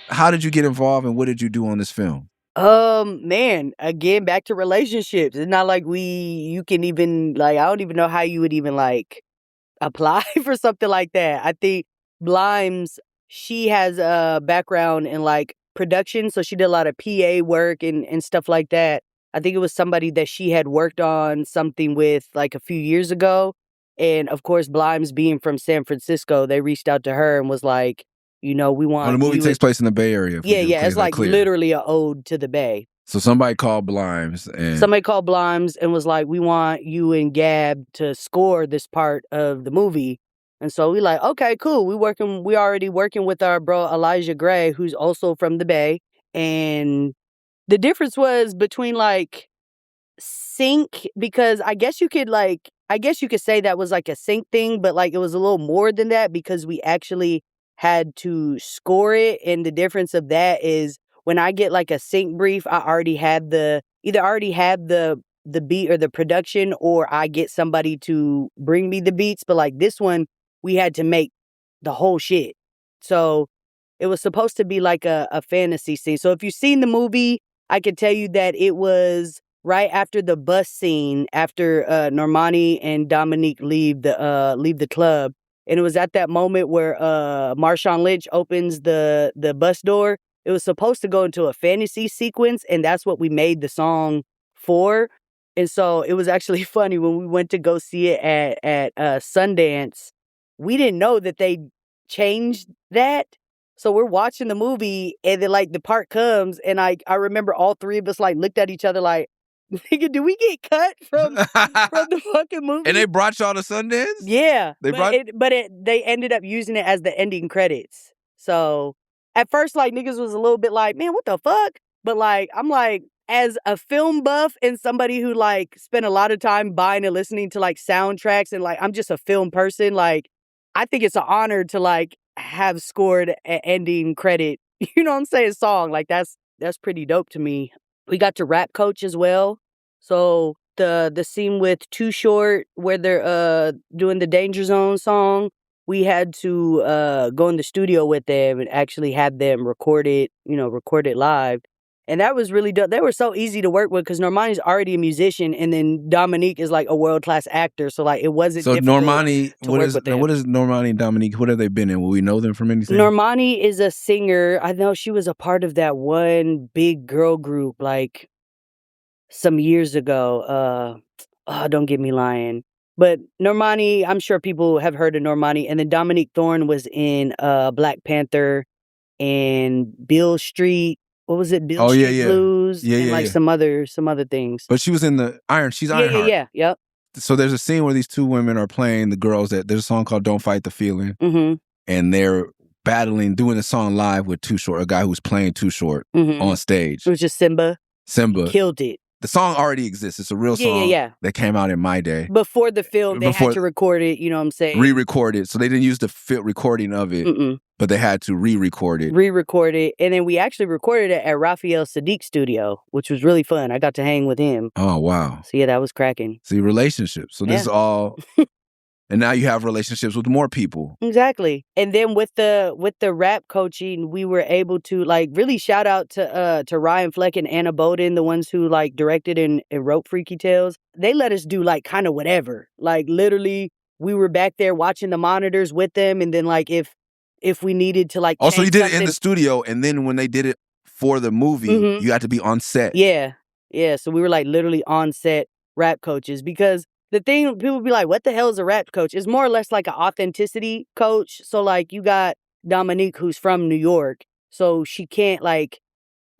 How did you get involved and what did you do on this film? Man, again, back to relationships. It's not like you can even, like, I don't even know how you would even, like, apply for something like that. I think Blimes, she has a background in, like, production, so she did a lot of PA work and stuff like that. I think it was somebody that she had worked on something with, like, a few years ago. And, of course, Blimes being from San Francisco, they reached out to her and was like, you know, we want... the movie takes place in the Bay Area. Yeah, it's like literally an ode to the Bay. So somebody called Blimes and was like, we want you and Gab to score this part of the movie. And so we like, okay, cool. We already working with our bro Elijah Gray, who's also from the Bay. And the difference was between like sync, because I guess you could say that was like a sync thing, but like it was a little more than that because we actually had to score it. And the difference of that is when I get like a sync brief, I already have the beat or the production, or I get somebody to bring me the beats. But like this one, we had to make the whole shit. So it was supposed to be like a fantasy scene. So if you've seen the movie, I can tell you that it was right after the bus scene, after Normani and Dominique leave the club. And it was at that moment where Marshawn Lynch opens the bus door it was supposed to go into a fantasy sequence, and that's what we made the song for. And so it was actually funny when we went to go see it at Sundance. We didn't know that they changed that. So we're watching the movie, and then like the part comes, and I remember all three of us like looked at each other like, nigga, do we get cut from the fucking movie? And they brought y'all to Sundance? Yeah. They they ended up using it as the ending credits. So at first, like, niggas was a little bit like, man, what the fuck? But like, I'm like, as a film buff and somebody who like spent a lot of time buying and listening to like soundtracks, and like, I'm just a film person, like, I think it's an honor to like have scored an ending credit, you know what I'm saying, song. Like, that's pretty dope to me. We got to rap coach as well. So the scene with Too Short where they're doing the Danger Zone song, we had to go in the studio with them and actually have them record it live. And that was really dope. They were so easy to work with because Normani's already a musician, and then Dominique is like a world-class actor. So like it wasn't difficult Normani, to work with them. what is Normani and Dominique? What have they been in? Will we know them from anything? Normani is a singer. I know she was a part of that one big girl group like some years ago. Don't get me lying. But Normani, I'm sure people have heard of Normani. And then Dominique Thorne was in Black Panther and Beale Street. What was it? Beale Street Blues and like some other things. But she was in the she's Ironheart. Yep. So there's a scene where these two women are playing the girls there's a song called Don't Fight the Feeling. Mm-hmm. And they're battling, doing the song live with Too Short, a guy who was playing Too Short on stage. It was just Simba. He killed it. The song already exists. It's a real song that came out in my day. Before the film, they had to record it, you know what I'm saying? Re-record it. So they didn't use the recording of it, but they had to re-record it. Re-record it. And then we actually recorded it at Raphael Sadiq's studio, which was really fun. I got to hang with him. Oh, wow. So yeah, that was cracking. See, relationships. So this is all... And now you have relationships with more people. Exactly. And then with the rap coaching, we were able to like really shout out to Ryan Fleck and Anna Bowden, the ones who like directed and wrote Freaky Tales. They let us do like kind of whatever. Like literally we were back there watching the monitors with them, and then like if we needed to like also you did it in the studio, and then when they did it for the movie, you had to be on set. Yeah. So we were like literally on set rap coaches, because the thing, people be like, what the hell is a rap coach? It's more or less like an authenticity coach. So, like, you got Dominique, who's from New York. So she can't, like,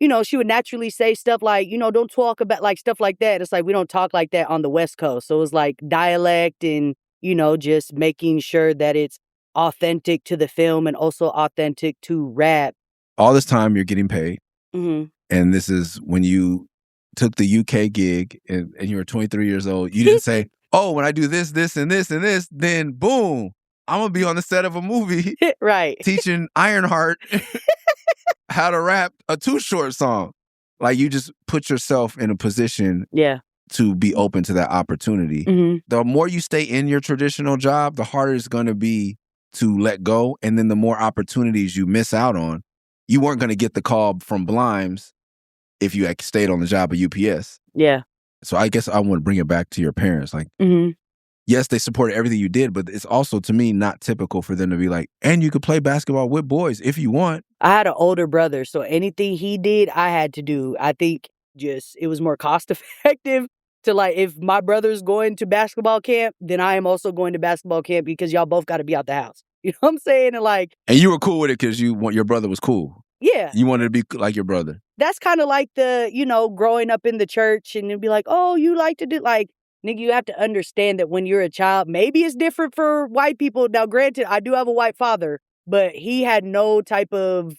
you know, she would naturally say stuff like, you know, don't talk about, like, stuff like that. It's like, we don't talk like that on the West Coast. So it's like dialect and, you know, just making sure that it's authentic to the film and also authentic to rap. All this time you're getting paid. Mm-hmm. And this is when you took the UK gig and you were 23 years old. You didn't say, oh, when I do this, this, and this, and this, then boom, I'm going to be on the set of a movie. Right. Teaching Ironheart how to rap a Too Short song. Like, you just put yourself in a position to be open to that opportunity. Mm-hmm. The more you stay in your traditional job, the harder it's going to be to let go. And then the more opportunities you miss out on. You weren't going to get the call from Blimes if you had stayed on the job at UPS. Yeah. So I guess I want to bring it back to your parents. Like, yes, they supported everything you did, but it's also, to me, not typical for them to be like, and you could play basketball with boys if you want. I had an older brother, so anything he did, I had to do. I think just it was more cost effective to, like, if my brother's going to basketball camp, then I am also going to basketball camp because y'all both got to be out the house. You know what I'm saying? And you were cool with it because your brother was cool. Yeah. You wanted to be like your brother. That's kind of like the, you know, growing up in the church and it'd be like, oh, you like to do, like, nigga, you have to understand that when you're a child, maybe it's different for white people. Now, granted, I do have a white father, but he had no type of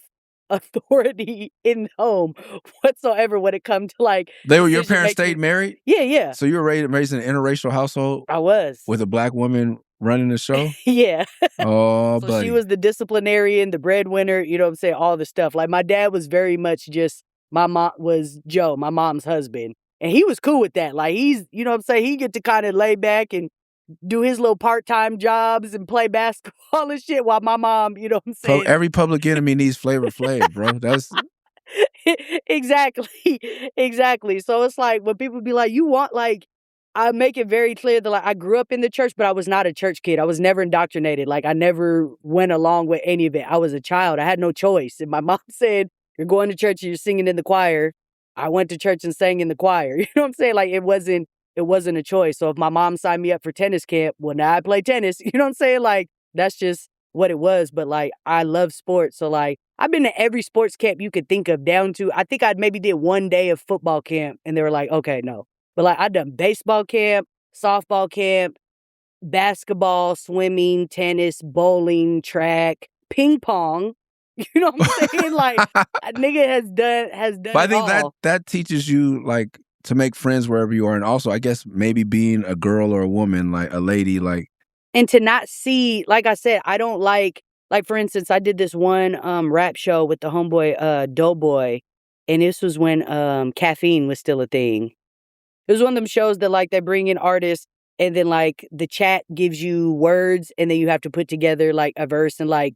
authority in the home whatsoever when it comes to, like, your parents stayed married? Yeah. So you were raised in an interracial household? I was. With a black woman running the show? Yeah. Oh, so buddy. She was the disciplinarian, the breadwinner, you know what I'm saying, all the stuff. Like, my dad was very much just, my mom was Joe, my mom's husband. And he was cool with that. Like, he's, you know what I'm saying, he get to kind of lay back and do his little part-time jobs and play basketball and shit while my mom, you know what I'm saying. Every Public Enemy needs Flavor Flav, bro. That's... Exactly. So it's like, when people be like, you want, like, I make it very clear that, like, I grew up in the church, but I was not a church kid. I was never indoctrinated. Like, I never went along with any of it. I was a child. I had no choice. And my mom said, You're going to church and you're singing in the choir. I went to church and sang in the choir. You know what I'm saying? Like, it wasn't a choice. So if my mom signed me up for tennis camp, well, now I play tennis. You know what I'm saying? Like, that's just what it was. But like, I love sports. So like, I've been to every sports camp you could think of, down to, I think I maybe did one day of football camp and they were like, okay, no. But like, I've done baseball camp, softball camp, basketball, swimming, tennis, bowling, track, ping pong. You know what I'm saying? Like, a nigga has done But I it think all. that teaches you like to make friends wherever you are, and also I guess maybe being a girl or a woman, like a lady, like. And to not see, like I said, I don't like for instance, I did this one rap show with the homeboy Doughboy, and this was when caffeine was still a thing. It was one of them shows that like they bring in artists and then like the chat gives you words and then you have to put together like a verse in like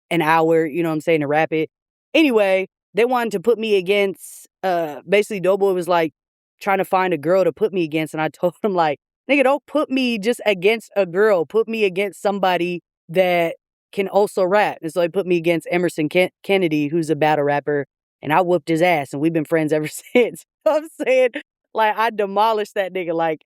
an hour, you know what I'm saying, to rap it. Anyway, they wanted to put me against basically Doughboy was like trying to find a girl to put me against, and I told him like, nigga, don't put me just against a girl. Put me against somebody that can also rap. And so they put me against Emerson Kennedy, who's a battle rapper, and I whooped his ass, and we've been friends ever since. You know what I'm saying? Like, I demolished that nigga, like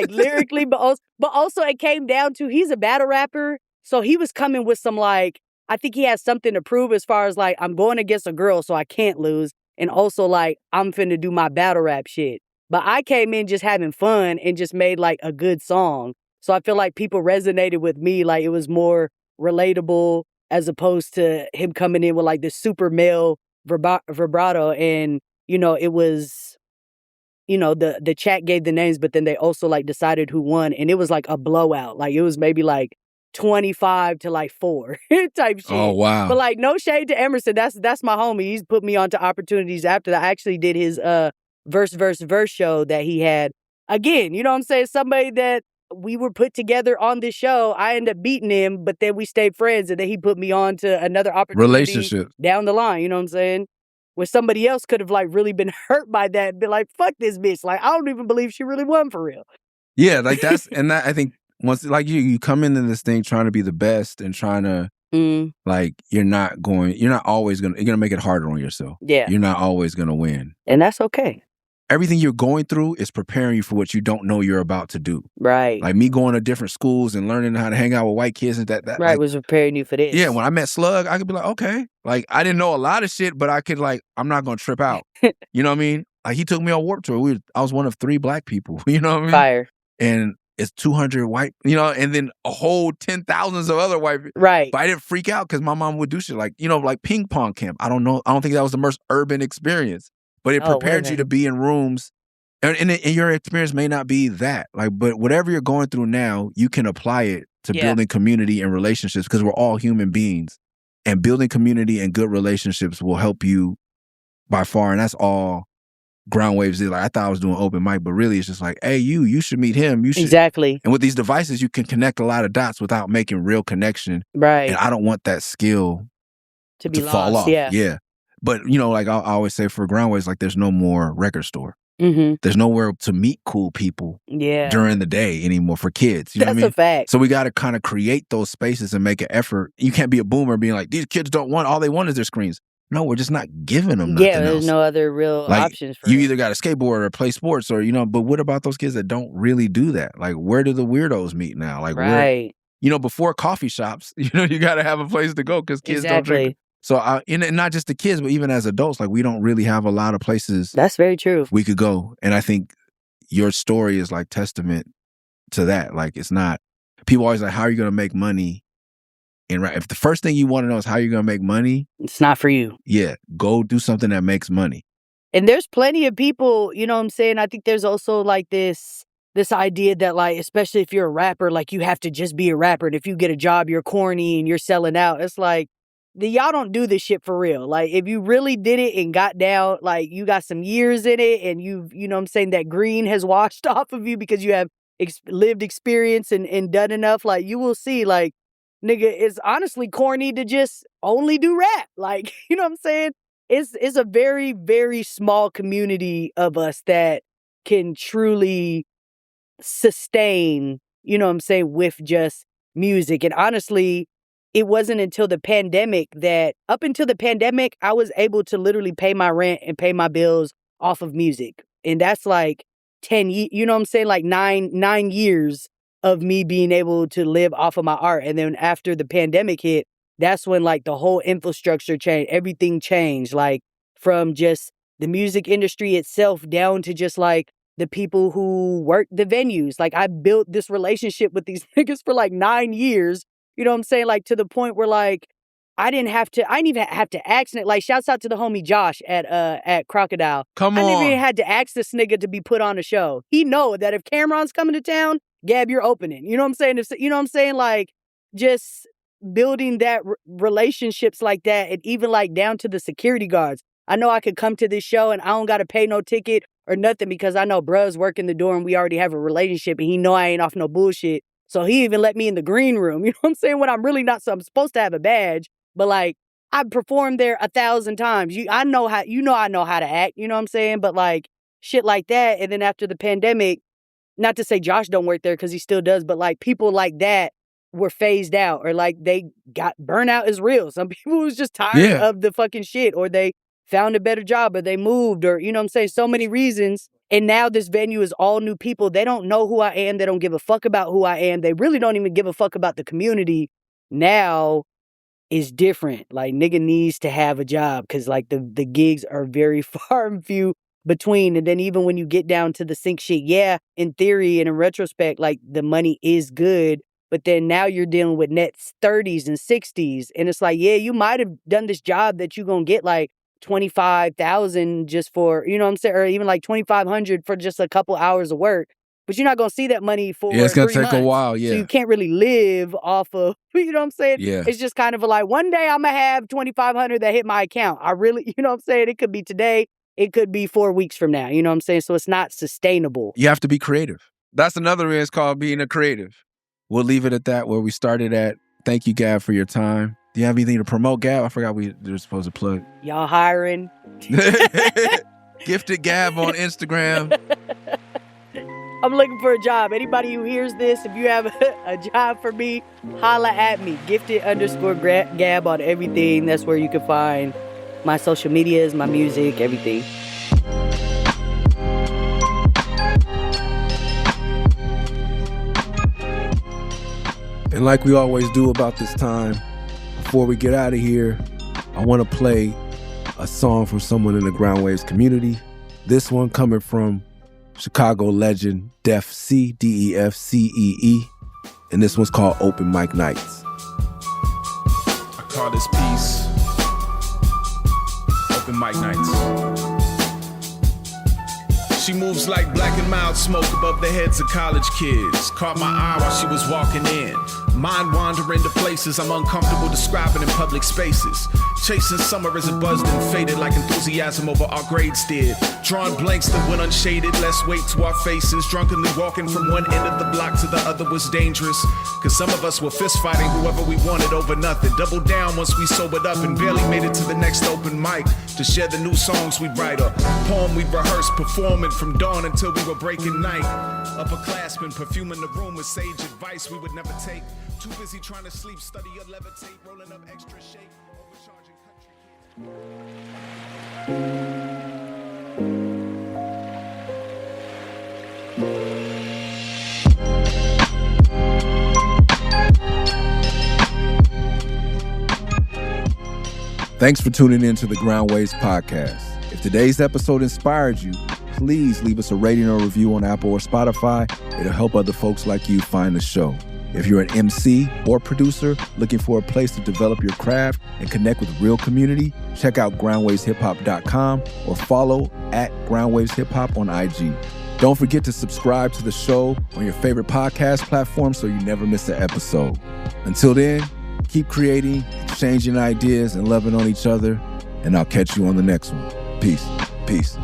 lyrically, but also it came down to he's a battle rapper, so he was coming with some like, I think he has something to prove as far as like, I'm going against a girl, so I can't lose, and also like, I'm finna do my battle rap shit. But I came in just having fun and just made like a good song. So I feel like people resonated with me, like it was more relatable as opposed to him coming in with like this super male vibrato, and you know, it was, you know, the chat gave the names, but then they also like decided who won, and it was like a blowout. Like, it was maybe like 25 to like 4 type shit. Oh wow. But like, no shade to Emerson. That's my homie. He's put me onto opportunities after that. I actually did his verse show that he had. Again, you know what I'm saying? Somebody that we were put together on this show. I ended up beating him, but then we stayed friends, and then he put me on to another opportunity Relationship down the line. You know what I'm saying? Where somebody else could have like really been hurt by that and been like, fuck this bitch. Like, I don't even believe she really won for real. Yeah, like that's, and that, I think once, like you come into this thing trying to be the best and trying to, like, you're not always you're going to make it harder on yourself. Yeah. You're not always going to win. And that's okay. Everything you're going through is preparing you for what you don't know you're about to do. Right. Like me going to different schools and learning how to hang out with white kids and that right, like, was preparing you for this. Yeah, when I met Slug, I could be like, okay. Like, I didn't know a lot of shit, but I could like, I'm not going to trip out. You know what I mean? Like, he took me on Warped Tour. I was one of 3 black people. You know what I mean? Fire. And it's 200 white, you know, and then a whole 10,000s of other white people. Right. But I didn't freak out because my mom would do shit like, you know, like ping pong camp. I don't know. I don't think that was the most urban experience, but it prepared you to be in rooms. And your experience may not be that, like, but whatever you're going through now, you can apply it to building community and relationships, because we're all human beings, and building community and good relationships will help you by far. And that's all Groundwaves did. Like, I thought I was doing open mic, but really it's just like, hey, you should meet him. You should. Exactly. And with these devices, you can connect a lot of dots without making real connection. Right. And I don't want that skill to fall off. Yeah. But, you know, like I always say for Groundwaves, like, there's no more record store. Mm-hmm. There's nowhere to meet cool people during the day anymore for kids. You know what I mean? That's a fact. So we got to kind of create those spaces and make an effort. You can't be a boomer being like, these kids don't want, all they want is their screens. No, we're just not giving them nothing there's else. No other real options for you them. either got to skateboard or play sports, or, you know, but what about those kids that don't really do that? Like, where do the weirdos meet now? Like, right. You know, before coffee shops, you know, you got to have a place to go because kids don't drink. So, and not just the kids, but even as adults, like, we don't really have a lot of places. That's very true. We could go. And I think your story is like testament to that. Like, it's not, people always like, how are you going to make money? And if the first thing you want to know is how you're going to make money, it's not for you. Yeah. Go do something that makes money. And there's plenty of people, you know what I'm saying? I think there's also like this idea that, like, especially if you're a rapper, like, you have to just be a rapper. And if you get a job, you're corny and you're selling out. It's like, y'all don't do this shit for real. Like, if you really did it and got down, like, you got some years in it and you know what I'm saying, that green has washed off of you because you have lived experience and done enough, like, you will see, like, nigga, it's honestly corny to just only do rap. Like, you know what I'm saying? It's a very, very small community of us that can truly sustain, you know what I'm saying, with just music. And honestly, it wasn't until the pandemic that, up until the pandemic, I was able to literally pay my rent and pay my bills off of music. And that's like 10 years, you know what I'm saying? Like nine years of me being able to live off of my art. And then after the pandemic hit, that's when like the whole infrastructure changed. Everything changed, like from just the music industry itself down to just like the people who work the venues. Like I built this relationship with these niggas for like 9 years. You know what I'm saying? Like to the point where like I didn't even have to ask it. Like shouts out to the homie Josh at Crocodile. Come on. I never even had to ask this nigga to be put on a show. He know that if Cameron's coming to town, Gab, you're opening. You know what I'm saying? You know what I'm saying? Like just building that relationships like that, and even like down to the security guards. I know I could come to this show and I don't got to pay no ticket or nothing because I know bruh's working the door and we already have a relationship and he know I ain't off no bullshit. So he even let me in the green room. You know what I'm saying? When I'm really not, so I'm supposed to have a badge, but like I performed there 1,000 times. I know how to act. You know what I'm saying? But like shit like that. And then after the pandemic, not to say Josh don't work there because he still does, but like people like that were phased out, or like they got burnout is real. Some people was just tired of the fucking shit, or they found a better job, or they moved, or you know what I'm saying? So many reasons. And now this venue is all new people. They don't know who I am. They don't give a fuck about who I am. They really don't even give a fuck about the community. Now is different. Like nigga needs to have a job because like the gigs are very far and few between. And then even when you get down to the sync shit, yeah, in theory and in retrospect, like the money is good. But then now you're dealing with net 30s and 60s. And it's like, yeah, you might have done this job that you're going to get like 25,000 just for, you know what I'm saying? Or even like 2,500 for just a couple hours of work. But you're not going to see that money for it's going to 3 take months. a while, yeah. So you can't really live off of, you know what I'm saying? Yeah. It's just kind of like, one day I'm going to have 2,500 that hit my account. I really, you know what I'm saying? It could be today. It could be 4 weeks from now. You know what I'm saying? So it's not sustainable. You have to be creative. That's another reason it's called being a creative. We'll leave it at that, where we started at. Thank you, Gab, for your time. Do you have anything to promote, Gab? I forgot we were supposed to plug. Y'all hiring? Gifted Gab on Instagram. I'm looking for a job. Anybody who hears this, if you have a job for me, holla at me. Gifted_Gab on everything. That's where you can find my social medias, my music, everything. And like we always do about this time, before we get out of here, I want to play a song from someone in the Groundwaves community. This one coming from Chicago legend Def C, D-E-F-C-E-E. And this one's called Open Mic Nights. I call this piece Open Mic Nights. She moves like black and mild smoke above the heads of college kids. Caught my eye while she was walking in. Mind wandering to places I'm uncomfortable describing in public spaces. Chasing summer as it buzzed and faded like enthusiasm over our grades did. Drawing blanks that went unshaded, less weight to our faces. Drunkenly walking from one end of the block to the other was dangerous. Cause some of us were fist fighting whoever we wanted over nothing. Doubled down once we sobered up and barely made it to the next open mic to share the new songs we'd write, a poem we'd rehearse, performing from dawn until we were breaking night. Upperclassmen perfuming the room with sage advice we would never take. Too busy trying to sleep, study or levitate, rolling up extra shake, overcharging Thanks for tuning in to the Groundwaves Podcast. If today's episode inspired you, please leave us a rating or review on Apple or Spotify. It'll help other folks like you find the show. If you're an MC or producer looking for a place to develop your craft and connect with real community, check out groundwaveshiphop.com or follow at groundwaveshiphop on IG. Don't forget to subscribe to the show on your favorite podcast platform so you never miss an episode. Until then, keep creating, exchanging ideas, and loving on each other, and I'll catch you on the next one. Peace. Peace.